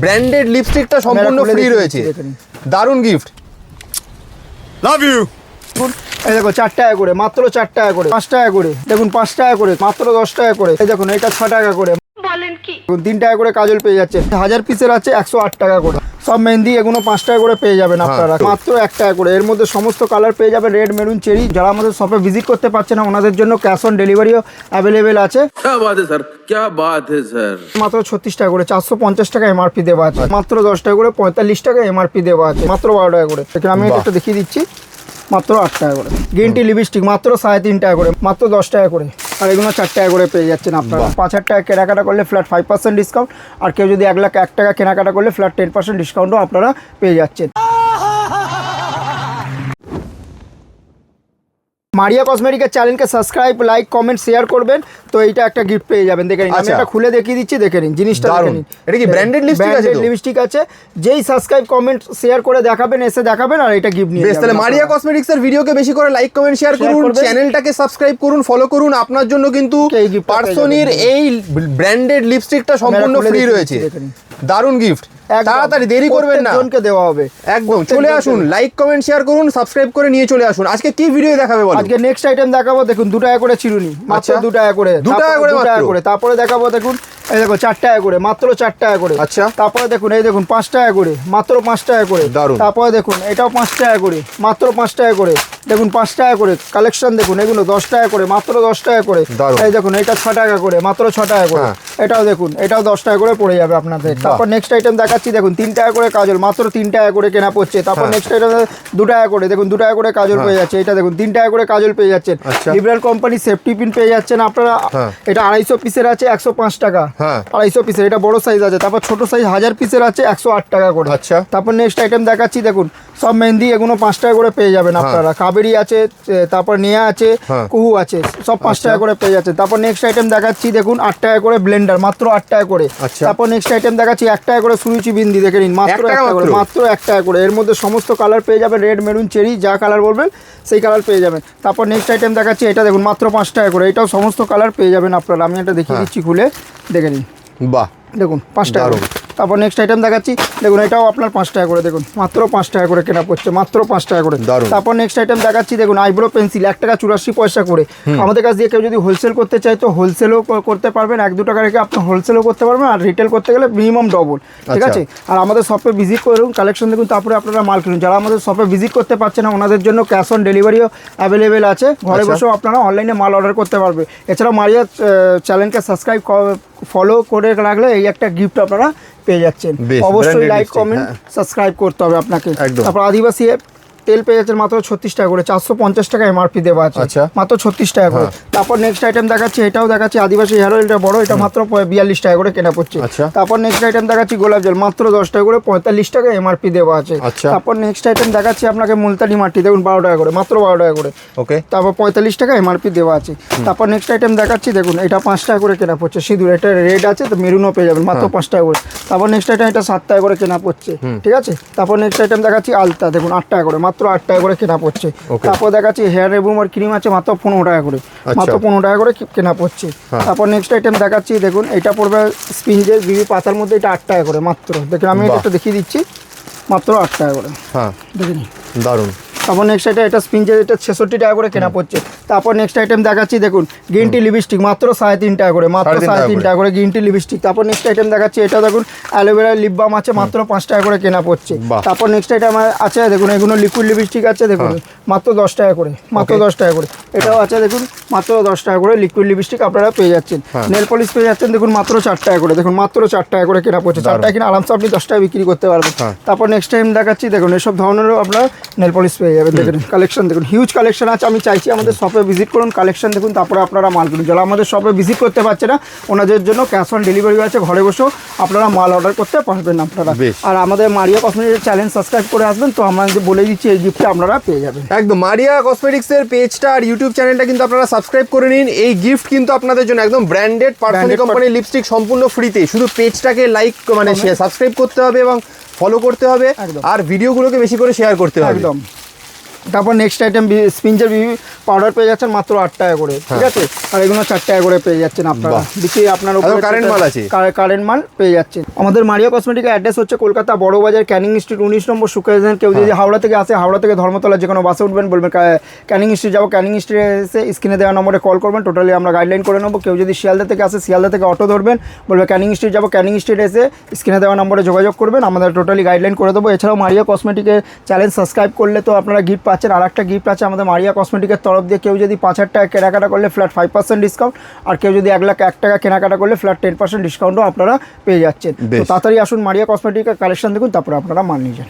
Branded লিপস্টিকটা সম্পূর্ণ free রয়েছে, দারুণ গিফট। Love you. এই দেখো 4 টাকা করে, মাত্র 4 টাকা করে, 5 টাকা করে, দেখুন 5 টাকা করে, মাত্র 10 টাকা করে। এই দেখুন এটা 6 টাকা করে, বলেন কি 3 টাকা করে কাজল পেয়ে যাচ্ছে। 1000 পিসের আছে 108 টাকা করে। সব মেহেন্দি এগুলো 5 টাকা করে পেয়ে যাবেন আপনারা, মাত্র 1 টাকা করে। এর মধ্যে সমস্ত কালার পেয়ে যাবেন, রেড, মেরুন, চেরি। যারা আমাদের শপে ভিজিট করতে পারছে না ওনাদের জন্য ক্যাশ অন ডেলিভারিও অ্যাভেলেবেল আছে। क्या बात है सर, क्या बात है सर। মাত্র 36 টাকা করে, 450 টাকা এমআরপি দেওয়া আছে। মাত্র 10 টাকা করে, 45 টাকা এমআরপি দেওয়া আছে। মাত্র 12 টাকা করে। এখানে আমি এটা দেখিয়ে দিচ্ছি, মাত্র 8 টাকা করে। গ্রিন টি লিপস্টিক মাত্র 3.5 টাকা করে, মাত্র 10 টাকা করে। আর এগুলো 4 টাকা করে পেয়ে যাচ্ছেন আপনারা। 5,000 টাকা কেনাকাটা করলে ফ্ল্যাট 5% ডিসকাউন্ট। আর কেউ যদি 1,01,000 টাকা কেনাকাটা করলে ফ্ল্যাট 10% ডিসকাউন্টও আপনারা পেয়ে যাচ্ছেন। মারিয়া কসমেটিকের চ্যানেলকে সাবস্ক্রাইব, লাইক, কমেন্ট, শেয়ার করবেন, তো এইটা একটা গিফট পেয়ে যাবেন। দেখে নিন, আমি এটা খুলে দেখিয়ে দিচ্ছি, দেখে নিন জিনিসটা, দেখে নিন। এটা কি ব্র্যান্ডেড লিপস্টিক আছে? ব্র্যান্ডেড লিপস্টিক আছে। যেই সাবস্ক্রাইব, কমেন্ট, শেয়ার করে দেখাবেন, এসে দেখাবেন, আর এটা গিফট নিয়ে বেশ। যাবেন। তাহলে মারিয়া কসমেটিক্স এর ভিডিওকে বেশি করে লাইক, কমেন্ট, শেয়ার করুন, চ্যানেলটাকে সাবস্ক্রাইব করুন, ফলো করুন। আপনার জন্য কিন্তু পার্সোনির এই ব্র্যান্ডেড লিপস্টিকটা সম্পূর্ণ ফ্রি রয়েছে, দারুণ গিফট। তাড়াতাড়ি দেরি করবেন না, জনকে দেওয়া হবে। একদম চলে আসুন, লাইক, কমেন্ট, শেয়ার করুন, সাবস্ক্রাইব করে নিয়ে চলে আসুন। আজকে কি ভিডিও দেখাবে বলো? আজকে নেক্সট আইটেম দেখাবো, দেখুন 2 টাকা করে চিরুনি, মাত্র 2 টাকা করে, 2 টাকা করে মাত্র। তারপরে দেখাবো, দেখুন এই দেখো 4 টাকা করে, মাত্র 4 টাকা করে। আচ্ছা, তারপরে দেখুন এই দেখুন 5 টাকা করে, মাত্র 5 টাকা করে। তারপরে দেখুন এটাও 5 টাকা করে, মাত্র 5 টাকা করে। দেখুন 5 টাকা করে কালেকশন, দেখুন এগুলো 10 টাকা করে, মাত্র 10 টাকা করে। এই দেখুন এটা 6 টাকা করে, মাত্র 6 টাকা করে। এটাও দেখুন, এটাও 10 টাকা করে পড়ে যাবে আপনাদের। তারপর নেক্সট আইটেম দেখাচ্ছি, দেখুন 3 টাকা করে কাজল, মাত্র 3 টাকা করে কেনা পড়ছে। তারপর নেক্সট আইটেম 2 টাকা করে, দেখুন 2 টাকা করে কাজল পেয়ে যাচ্ছে। এটা দেখুন 3 টাকা করে কাজল পেয়ে যাচ্ছেন। লিবরাল কোম্পানি সেফটি পিন পেয়ে যাচ্ছেন আপনারা। এটা 250 পিসের আছে 105 টাকা, 250 পিসের, এটা বড় সাইজ আছে। তারপর ছোট সাইজ 1000 পিসের আছে 108 টাকা করে। তারপর নেক্সট আইটেম দেখাচ্ছি, দেখুন সব মেহেন্দি এগুলো 5 টাকা করে পেয়ে যাবেন আপনারা। কাবেরি আছে, তারপর নেয়া আছে, কুহু আছে, সব 5 টাকা করে পেয়ে যাচ্ছে। তারপর নেক্সট আইটেম দেখাচ্ছি, দেখুন 8 টাকা করে ব্লেন্ডার, মাত্র 8 টাকা করে। তারপর নেক্সট আইটেম দেখাচ্ছি 1 টাকা করে সুরুচি বিন্দি, দেখে নিন, মাত্র 1 টাকা করে, মাত্র 1 টাকা করে। এর মধ্যে সমস্ত কালার পেয়ে যাবেন, রেড, মেরুন, চেরি, যা কালার বলবেন সেই কালার পেয়ে যাবেন। তারপর নেক্সট আইটেম দেখাচ্ছি, এটা দেখুন মাত্র 5 টাকা করে, এটাও সমস্ত কালার পেয়ে যাবেন আপনারা। আমি এটা দেখিয়ে দিচ্ছি খুলে, দেখে নিন। বাহ, দেখুন 5 টাকা করে। তারপর নেক্সট আইটেম দেখাচ্ছি, দেখুন এটাও আপনার 5 টাকা করে, দেখুন মাত্র 5 টাকা করে কেনা পড়ছে, মাত্র 5 টাকা করে। তারপর নেক্সট আইটেম দেখাচ্ছি, দেখুন আইব্রো পেন্সিল 1 টাকা 84 পয়সা করে। আমাদের কাছ দিয়ে কেউ যদি হোলসেল করতে চায় তো হোলসেলও করতে পারবেন, 1-2 টাকা রেখে আপনি হোলসেলও করতে পারবেন। আর রিটেল করতে গেলে মিনিমাম ডবল, ঠিক আছে। আর আমাদের শপে ভিজিট করুন, কালেকশন দেখুন, তারপরে আপনারা মাল কিনুন। যারা আমাদের শপে ভিজিট করতে পারছে না ওনাদের জন্য ক্যাশ অন ডেলিভারিও অ্যাভেলেবেল আছে। ঘরে বসেও আপনারা অনলাইনে মাল অর্ডার করতে পারবে। এছাড়াও মারিয়া চ্যানেলকে সাবস্ক্রাইব, ফলো করে রাখলে এই একটা গিফট আপনারা পেয়ে যাচ্ছেন। অবশ্যই লাইক, কমেন্ট, সাবস্ক্রাইব করতে হবে আপনাকে। তারপর আদিবাসী তেল পেয়ে যাচ্ছেন মাত্র 36 টাকা করে, 450 টাকা এমআরপি দেওয়া আছে, মাত্র 36 টাকা করে। তারপর নেক্সট আইটেম দেখাচ্ছি, এটাও দেখাচ্ছি আদিবাসী হেয়ার অয়েল, এটা বড়, এটা মাত্র 42 টাকা করে কেনা পড়ছে। তারপর নেক্সট আইটেম দেখাচ্ছি গোলাপ জল, মাত্র 10 টাকা করে, 45 টাকা এমআরপি দেওয়া আছে। তারপর নেক্সট আইটেম দেখাচ্ছি আপনাকে মুলতানি মাটি, দেখুন 12 টাকা করে, মাত্র 12 টাকা করে। তারপর 45 টাকা এমআরপি দেওয়া আছে। তারপর নেক্সট আইটেম দেখাচ্ছি, দেখুন এটা 5 টাকা করে কেনা পড়ছে সিঁদুর, এটা রেড আছে তো মেরুনও পেয়ে যাবেন, মাত্র 5 টাকা করে। তারপর নেক্সট আইটেম এটা 7 টাকা করে কেনা পড়ছে, ঠিক আছে। তারপর নেক্সট আইটেম দেখাচ্ছি আলতা, দেখুন 8 টাকা করে, মাত্র 8 টাকা করে কেনা পড়ছে। তারপর দেখাচ্ছি হেয়ার রিমুভার ক্রিম আছে, মাত্র 15 টাকা করে, মাত্র 15 টাকা করে কেনা পড়ছে। তারপর নেক্সট আইটেম দেখাচ্ছি, দেখুন এটা পড়বে স্পিঞ্জের বিবি পাতার মধ্যে, এটা 8 টাকা করে মাত্র। দেখুন আমি এটা দেখিয়ে দিচ্ছি, মাত্র 8 টাকা করে, দেখুন দারুণ। তারপর নেক্সট আইটেম এটা স্পিঞ্জের, এটা 66 টাকা করে কেনা পড়ছে। তারপর নেক্সট আইটেম দেখাচ্ছি, দেখুন গ্রিন টি লিপস্টিক, মাত্র 3.5 টাকা করে, মাত্র 3.5 টাকা করে গ্রিন টি লিপস্টিক। তারপর নেক্সট আইটেম দেখাচ্ছি, এটা দেখুন অ্যালোভেরা লিপ বাম আছে, মাত্র 5 টাকা করে কেনা পড়ছে। তারপর নেক্সট আইটেম আছে, দেখুন এগুলো লিকুইড লিপস্টিক আছে, দেখুন মাত্র 10 টাকা করে, মাত্র 10 টাকা করে। এটাও আছে, দেখুন মাত্র 10 টাকা করে লিকুইড লিপস্টিক আপনারা পেয়ে যাচ্ছেন। নেল পলিশ পেয়ে যাচ্ছেন, দেখুন মাত্র 4 টাকা করে, দেখুন মাত্র 4 টাকা করে কেনা পড়ছে। 4 টাকা কিনে আরামসে আপনি 10 টাকা বিক্রি করতে পারবেন। তারপর নেক্সট টাইম দেখাচ্ছি, দেখুন এসব ধরনেরও আপনারা নেল পলিশ পেয়ে যাবেন। দেখুন কালেকশন, দেখুন হিউজ কালেকশন আছে। আমি চাইছি আমাদের শপে ভিজিট করুন, কালেকশন দেখুন, তারপরে আপনারা মাল কিনুন। যারা আমাদের শপে ভিজিট করতে পারছে না ওনাদের জন্য ক্যাশ অন ডেলিভারি আছে, ঘরে বসেও আপনারা মাল অর্ডার করতে পারবেন আপনারা। আর আমাদের মারিয়া কসমেটিক্স চ্যানেল সাবস্ক্রাইব করে আসবেন, তো আমরা বলে দিচ্ছি এই গিফটটা আপনারা পেয়ে যাবেন। একদম মারিয়া কসমেটিক্সের পেজটা আর ইউটিউব চ্যানেলটা কিন্তু আপনারা সাবস্ক্রাইব করে নিন। এই গিফট কিন্তু আপনাদের জন্য একদম ব্র্যান্ডেড পার্সোনাল কোম্পানির লিপস্টিক, সম্পূর্ণ ফ্রিতে। শুধু পেজটাকে লাইক মানে সাবস্ক্রাইব করতে হবে এবং ফলো করতে হবে, আর ভিডিওগুলোকে বেশি করে শেয়ার করতে হবে। একদম। তারপর নেক্সট আইটেম স্পিঞ্জের পাউডার পেয়ে যাচ্ছেন মাত্র 8 টাকা করে, ঠিক আছে। আর এগুলো 4 টাকা করে পেয়ে যাচ্ছেন আপনারা, বিক্রি আপনার উপরে কারেন্ট মাল আছে, কারেন্ট মাল পেয়ে যাচ্ছেন। আমাদের মারিয়া কসমেটিকের অ্যাড্রেস হচ্ছে কলকাতা বড় বাজার, ক্যানিং স্ট্রিট 19 নম্বর সুকেশন। কেউ যদি হাওড়া থেকে আসে, হাওড়া থেকে ধর্মতলা যে কোনো বাসে উঠবেন, বলবেন ক্যানিং স্ট্রিট যাবো, ক্যানিং স্ট্রিটে এসে স্ক্রিনে দেওয়া নম্বরে কল করবেন, টোটালি আমরা গাইডলাইন করে নেবো। কেউ যদি শিয়ালদা থেকে আসে, শিয়ালদা থেকে অটো ধরবেন, বলবে ক্যানিং স্ট্রিট যাবো, ক্যানিং স্ট্রিট এসে স্ক্রিনে দেওয়া নম্বরে যোগাযোগ করবেন, আমাদের টোটালি গাইডলাইন করে দেবো। এছাড়াও মারিয়া কসমেটিকের চ্যানেল সাবস্ক্রাইব করলে তো আপনারা গিফট পাচ্ছেন। আর একটা গিফট আছে আমাদের মারিয়া কসমেটিকের তরফ দিয়ে, কেউ যদি 5,000 টাকা কেনাকাটা করলে ফ্ল্যাট 5% ডিসকাউন্ট, আর কেউ যদি 1,01,000 টাকা কেনাকাটা করলে ফ্ল্যাট 10% ডিসকাউন্টও আপনারা পেয়ে যাচ্ছেন। তো তাড়াতাড়ি আসুন, মারিয়া কসমেটিকের কালেকশন দেখুন, তারপরে আপনারা মান নিয়ে যান।